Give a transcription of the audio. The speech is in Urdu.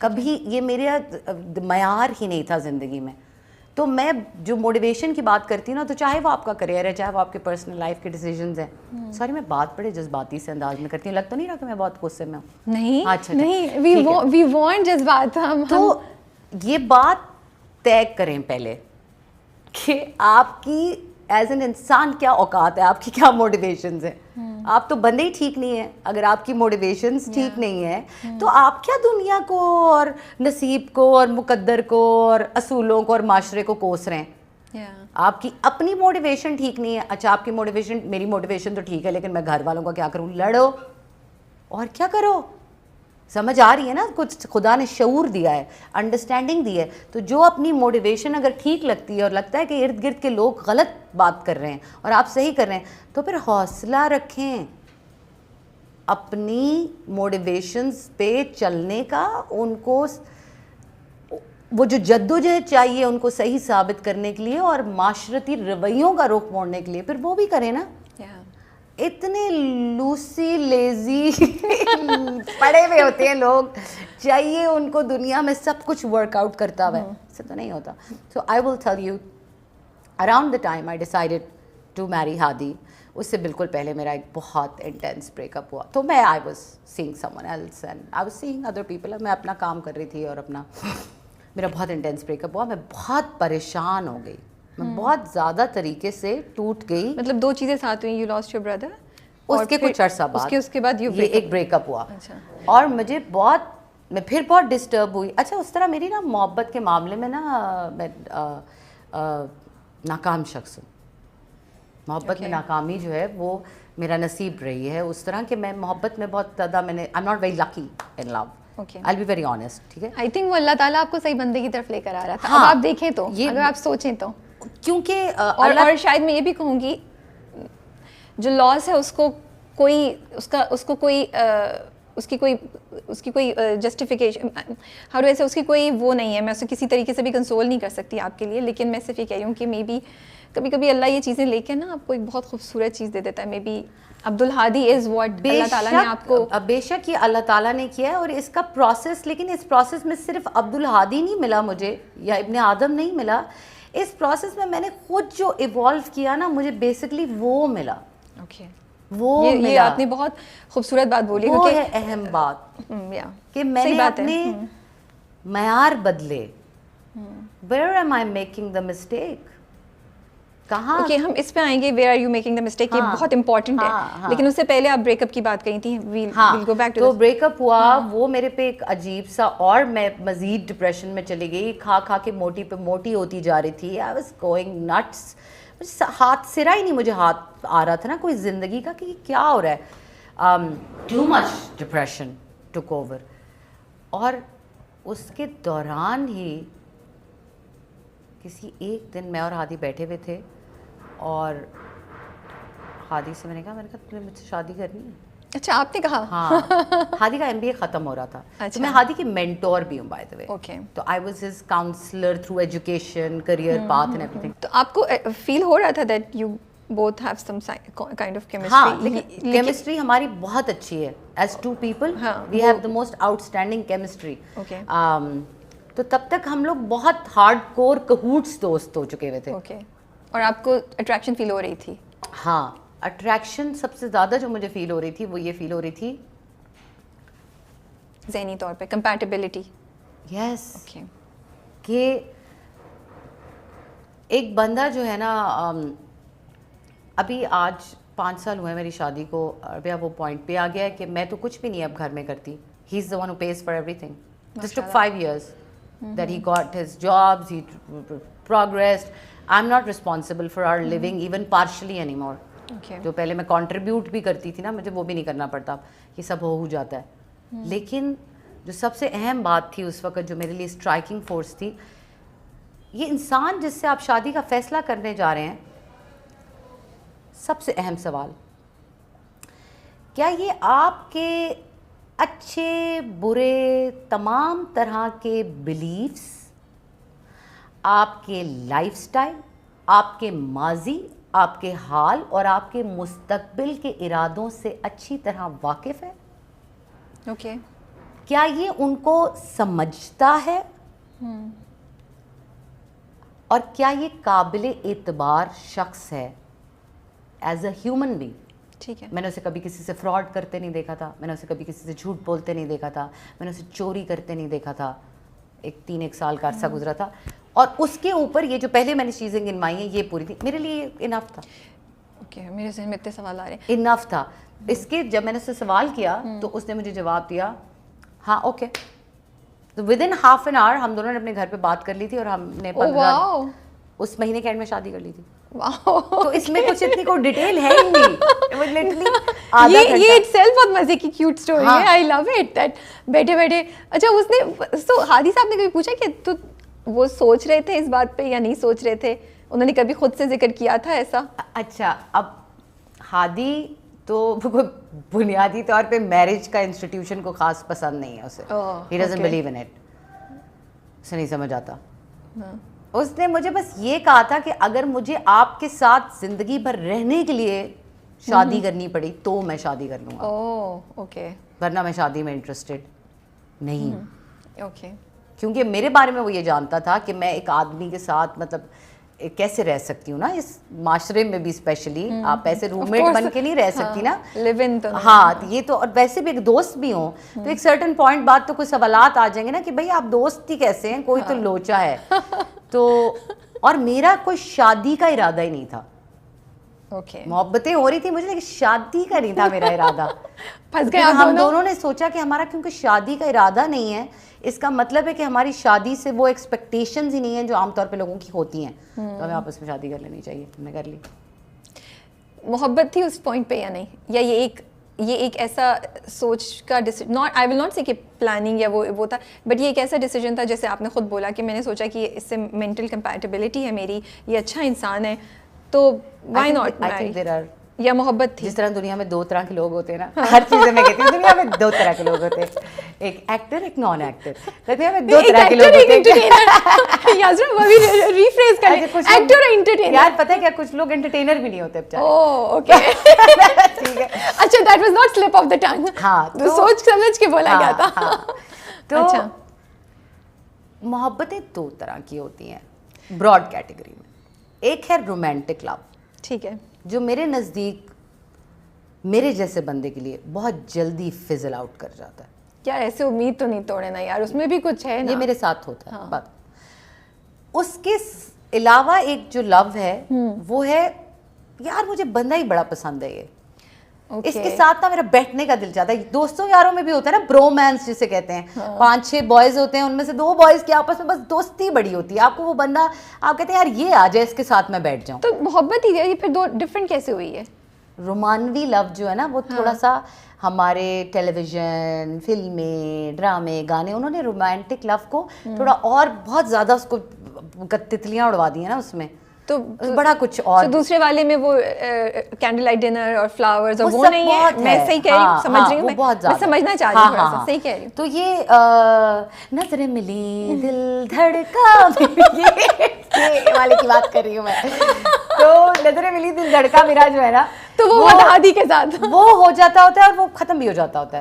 کبھی یہ میرے معیار ہی نہیں تھا زندگی میں. تو میں جو موٹیویشن کی بات کرتی ہوں نا, تو چاہے وہ آپ کا کریئر ہے, چاہے وہ آپ کے پرسنل لائف کے ڈیسیجنز ہیں. سوری میں بات بڑے جذباتی سے انداز میں کرتی ہوں, لگ تو نہیں رہا کہ میں بہت غصے میں ہوں؟ نہیں, وی وانٹ جذبات. تو یہ بات طے کریں پہلے کہ آپ کی ایز این انسان کیا اوقات ہے, آپ کی کیا موٹیویشنز ہیں. آپ تو بندے ہی ٹھیک نہیں ہیں. اگر آپ کی موٹیویشنز ٹھیک نہیں ہیں تو آپ کیا دنیا کو اور نصیب کو اور مقدر کو اور اصولوں کو اور معاشرے کو کوس رہے ہیں. آپ کی اپنی موٹیویشن ٹھیک نہیں ہے. اچھا آپ کی موٹیویشن, میری موٹیویشن تو ٹھیک ہے لیکن میں گھر والوں کا کیا کروں؟ لڑو اور کیا کرو. سمجھ آ رہی ہے نا, کچھ خدا نے شعور دیا ہے, انڈرسٹینڈنگ دی ہے. تو جو اپنی موٹیویشن اگر ٹھیک لگتی ہے اور لگتا ہے کہ ارد گرد کے لوگ غلط بات کر رہے ہیں اور آپ صحیح کر رہے ہیں, تو پھر حوصلہ رکھیں اپنی موٹیویشنز پہ چلنے کا. ان کو وہ جو جدوجہد چاہیے ان کو صحیح ثابت کرنے کے لیے اور معاشرتی رویوں کا رخ موڑنے کے لیے, پھر وہ بھی کریں نا. اتنے لوسی لیزی پڑے ہوئے ہوتے ہیں لوگ, چاہیے ان کو دنیا میں سب کچھ ورک آؤٹ کرتا ہوا ہے, ایسے تو نہیں ہوتا. So I will tell you, around the time I decided to marry Hadi, اس سے بالکل پہلے میرا ایک بہت انٹینس بریک اپ ہوا. تو میں I was seeing someone else and I was seeing other people. میں اپنا کام کر رہی تھی اور اپنا, میرا بہت انٹینس بریک اپ ہوا. میں بہت پریشان ہو گئی, میں بہت زیادہ طریقے سے ٹوٹ گئی. مطلب دو چیزیں ساتھ ہوئیں, یو لاسٹ یور بردر, اس کے کچھ عرصہ بعد اس کے بعد یہ ایک بریک اپ ہوا. اچھا. اور مجھے بہت, میں پھر بہت ڈسٹرب ہوئی. اچھا اس طرح میری نا محبت کے معاملے میں نا میں ناکام شخص ہوں. محبت میں ناکامی جو ہے وہ میرا نصیب رہی ہے. اس طرح کہ میں محبت میں بہت زیادہ I am not very lucky in love. I'll be very honest, ٹھیک ہے. I think وہ اللہ تعالیٰ آپ کو صحیح بندے کی طرف لے کر آ رہا تھا. اب آپ دیکھیں تو, اگر آپ سوچیں تو, کیونکہ اور شاید میں یہ بھی کہوں گی جو لاس ہے اس کو کوئی اس کی کوئی جسٹیفیکیشن, ہاؤ ڈو آئی سے, اس کی کوئی وہ نہیں ہے. میں اسے کسی طریقے سے بھی کنسول نہیں کر سکتی آپ کے لیے, لیکن میں صرف یہ کہہ رہی ہوں کہ مے بی کبھی کبھی اللہ یہ چیزیں لے کے نا آپ کو ایک بہت خوبصورت چیز دے دیتا ہے. Maybe Abdul Hadi is what اللہ تعالیٰ نے آپ کو, بے شک یہ اللہ تعالیٰ نے کیا ہے. اور اس کا پروسیس, لیکن اس پروسیس میں صرف عبدالہادی نہیں ملا مجھے, یا ابن آدم نہیں ملا. اس پروسیس میں نے خود جو ایوالو کیا نا, مجھے بیسکلی وہ ملا. وہ یہ آپ نے بہت خوبصورت بات بولی, وہ ہے اہم بات کہ میں نے اپنے معیار بدلے. Where am I making the mistake? کہاں؟ اوکے, ہم اس پہ آئیں گے, where are you making the mistake, یہ بہت امپورٹنٹ ہے. لیکن اس سے پہلے آپ بریک اپ کی بات کہی تھی. تو بریک اپ ہوا, وہ میرے پہ ایک عجیب سا, اور میں مزید ڈپریشن میں چلی گئی. کھا کھا کے موٹی پہ موٹی ہوتی جا رہی تھی. I was going nuts. ہاتھ سرا ہی نہیں مجھے ہاتھ آ رہا تھا نا کوئی زندگی کا کہ کیا ہو رہا ہے. ٹو مچ ڈپریشن ٹک اوور. اور اس کے دوران ہی کسی ایک دن میں اور ہادی بیٹھے ہوئے تھے, اور ہادی سے میں نے کہا تمہیں مجھ سے شادی کرنی ہے. اچھا, آپ نے کہا؟ ہاں, ہادی کا MBA ختم ہو رہا تھا. تو میں ہادی کی مینٹور بھی ہوں بائی دا وے. تو I was his counsellor through education, career path and every thing. تو آپ کو فیل ہو رہا تھا that you both have some kind of chemistry? ہاں, لیکن کیمسٹری ہماری بہت اچھی ہے. As two people, we have the most outstanding chemistry. تو تب تک ہم لوگ بہت ہارڈ کور کہوٹس دوست ہو چکے ہوئے تھے. اور آپ کو اٹریکشن فیل ہو رہی تھی؟ ہاں, اٹریکشن سب سے زیادہ جو مجھے فیل ہو رہی تھی وہ یہ فیل ہو رہی تھی ذہنی طور پہ کمپیٹیبلٹی. یس, کہ ایک بندہ جو ہے نا, ابھی آج 5 سال ہوئے میری شادی کو, ابھی اب وہ پوائنٹ پہ آ گیا ہے کہ میں تو کچھ بھی نہیں اب گھر میں کرتی. ہی از the one who Ps for every thing. This tick 5 years that he got his jobs, he progressed. I'm not responsible for our living even partially anymore. جو پہلے میں کنٹریبیوٹ بھی کرتی تھی نا, مجھے وہ بھی نہیں کرنا پڑتا, یہ سب ہو جاتا ہے. لیکن جو سب سے اہم بات تھی اس وقت, جو میرے لیے اسٹرائکنگ فورس تھی, یہ انسان جس سے آپ شادی کا فیصلہ کرنے جا رہے ہیں, سب سے اہم سوال, کیا یہ آپ کے اچھے برے تمام طرح کے بلیفس, آپ کے لائف سٹائل, آپ کے ماضی, آپ کے حال اور آپ کے مستقبل کے ارادوں سے اچھی طرح واقف ہے؟ کیا یہ ان کو سمجھتا ہے اور کیا یہ قابل اعتبار شخص ہے ایز اے ہیومن بینگ. ٹھیک ہے. میں نے اسے کبھی کسی سے فراڈ کرتے نہیں دیکھا تھا, میں نے اسے کبھی کسی سے جھوٹ بولتے نہیں دیکھا تھا, میں نے اسے چوری کرتے نہیں دیکھا تھا. ایک 3 سال کا عرصہ گزرا تھا, اور اس کے اوپر یہ جو پہلے میں نے چیزیں گنوائی ہیں یہ پوری تھی میرے لیے انف تھا. اوکے, میرے ذہن میں اتنے سوال آ رہے ہیں. انف تھا. اس کے جب میں نے اس سے سوال کیا تو اس نے مجھے جواب دیا ہاں اوکے. تو with in half an hour ہم دونوں نے اپنے گھر پہ بات کر لی تھی, اور ہم نے اس مہینے کے اینڈ میں شادی کر لی تھی. تو اس میں کچھ اتنی کوئی ڈیٹیل ہے ہی نہیں. یہ اٹ سیلف بہت مزے کی کیوٹ اسٹوری ہے. آئی لو اٹ دیٹ بیٹھے بیٹھے. اچھا اس نے تو ہادی صاحب نے کبھی پوچھا کہ تو وہ سوچ رہے تھے اس بات پہ یا نہیں سوچ رہے تھے؟ انہوں نے کبھی خود سے ذکر کیا تھا ایسا؟ اچھا, اب ہادی تو بنیادی طور پہ میرج کا انسٹیٹیوشن کو خاص پسند نہیں ہے اسے. He doesn't believe in it. اسے نہیں سمجھ آتا. اس نے مجھے بس یہ کہا تھا کہ اگر مجھے آپ کے ساتھ زندگی بھر رہنے کے لیے شادی کرنی پڑی تو میں شادی کر لوں گا. اوکے. ورنہ میں شادی میں انٹرسٹڈ نہیں. اوکے. کیونکہ میرے بارے میں وہ یہ جانتا تھا کہ میں ایک آدمی کے ساتھ مطلب کیسے رہ سکتی ہوں نا, اس معاشرے میں بھی اسپیشلی آپ ایسے روم میٹ بن کے نہیں رہ سکتی نا. ہاں یہ تو, اور ویسے بھی ایک دوست بھی ہوں تو ایک سرٹن پوائنٹ بعد تو کوئی سوالات آ جائیں گے نا کہ بھائی آپ دوست ہی کیسے ہیں, کوئی تو لوچا ہے. تو اور میرا کوئی شادی کا ارادہ ہی نہیں تھا. محبتیں ہو رہی تھی مجھے لیکن شادی کا نہیں تھا میرا ارادہ. ہم دونوں نے سوچا کہ ہمارا کیونکہ شادی کا ارادہ نہیں ہے, اس کا مطلب ہے کہ ہماری شادی سے وہ ایکسپیکٹیشنز ہی نہیں ہیں جو عام طور پہ لوگوں کی ہوتی ہیں, تو ہمیں آپس میں شادی کر لینی چاہیے. ہم نے کر لی. محبت تھی اس پوائنٹ پہ یا نہیں, یا یہ ایک ایسا سوچ کا ناٹ آئی ول ناٹ سے کہ پلاننگ یا وہ تھا, بٹ یہ ایک ایسا ڈیسیجن تھا جیسے آپ نے خود بولا کہ میں نے سوچا کہ اس سے مینٹل کمپیٹیبلٹی ہے میری, یہ اچھا انسان ہے, تو وائی ناٹ, یا محبت تھی. جس طرح دنیا میں 2 طرح کے لوگ ہوتے ہیں نا, ہر چیز میں کہتی ہوں دنیا میں 2 طرح کے لوگ ہوتے ہیں, ایک ایکٹر ایک نان ایکٹر. دنیا میں 2 طرح کے لوگ ہوتے ہیں. ریفریز کریں, ایکٹر اور انٹرٹینر. یار پتہ ہے کیا, کچھ لوگ انٹرٹینر بھی نہیں ہوتے بیچارے. اوکے ٹھیک ہے. اچھا that was not slip of the tongue. ہاں تو سوچ سمجھ کے بولا گیا تھا. تو محبتیں 2 طرح کی ہوتی ہیں براڈ کیٹیگری میں. ایک ہے رومانٹک لو. ٹھیک ہے. جو میرے نزدیک میرے جیسے بندے کے لیے بہت جلدی فزل آؤٹ کر جاتا ہے. یار ایسے امید تو نہیں توڑے نا یار, اس میں بھی کچھ ہے نا. یہ میرے ساتھ ہوتا ہے بات. اس کے علاوہ ایک جو لو ہے وہ ہے یار مجھے بندہ ہی بڑا پسند ہے یہ, اس کے ساتھ نا میرا بیٹھنے کا دل چاہتا ہے. دوستوں یاروں میں بھی ہوتا ہے نا برومانس جسے کہتے ہیں, 5-6 بوائز ہوتے ہیں, ان میں سے 2 بوائز کے آپس میں بس دوستی بڑی ہوتی ہے. آپ کو وہ بندہ آپ کہتے ہیں یار یہ آ جائے اس کے ساتھ میں بیٹھ جاؤں. تو محبت ہی ہے, پھر 2 ڈفرینٹ کیسے ہوئی ہے؟ رومانوی لو جو ہے نا وہ تھوڑا سا ہمارے ٹیلی ویژن, فلمیں, ڈرامے, گانے, انہوں نے رومانٹک لو کو تھوڑا اور بہت زیادہ اس کو تتلیاں اڑوا دی ہیں نا اس میں, تو بڑا کچھ اور. دوسرے والے میں وہ کینڈل لائٹ ڈنر اور فلاورز اور وہ نہیں ہے. میں صحیح کہہ رہی ہوں, سمجھ رہی ہوں, میں سمجھنا چاہ رہی ہوں تھوڑا سا. صحیح کہہ رہی ہوں. تو یہ نظریں ملی دل دھڑکا, یہ والے کی بات کر رہی ہوں میں. تو نظریں ملی دل دھڑکا میرا جو ہے نا, تو وہ ہادی کے ساتھ وہ ہو جاتا ہوتا ہے اور وہ ختم بھی ہو جاتا ہوتا ہے.